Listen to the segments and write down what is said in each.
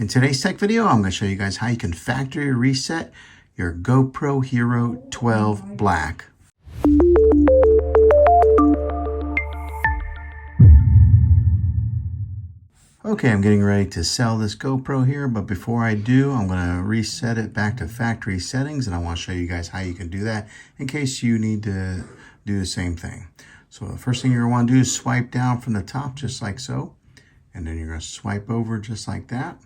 In today's tech video, I'm going to show you guys how you can factory reset your GoPro Hero 12 Black. Okay, I'm getting ready to sell this GoPro here, but before I do, I'm going to reset it back to factory settings, and I want to show you guys how you can do that in case you need to do the same thing. So the first thing you're going to want to do is swipe down from the top just like so, and then you're going to swipe over just like that.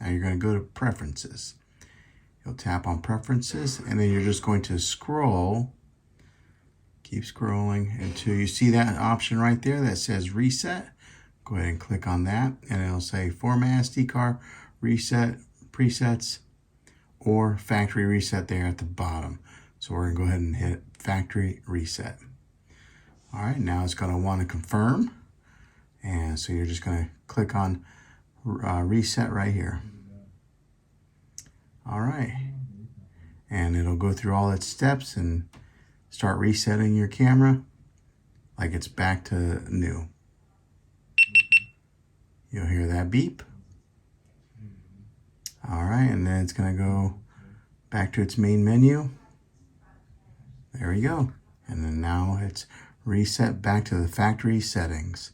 Now you're going to go to Preferences. You'll tap on Preferences, and then you're just going to scroll, keep scrolling until you see that option right there that says Reset. Go ahead and click on that, and it'll say Format SD card, Reset, Presets, or Factory Reset there at the bottom. So we're going to go ahead and hit Factory Reset. All right, now it's going to want to confirm, and so you're just going to click on Reset right here. All right, and it'll go through all its steps and start resetting your camera like it's back to new. You'll hear that beep. All right, and then it's going to go back to its main menu. There we go. And then now it's reset back to the factory settings.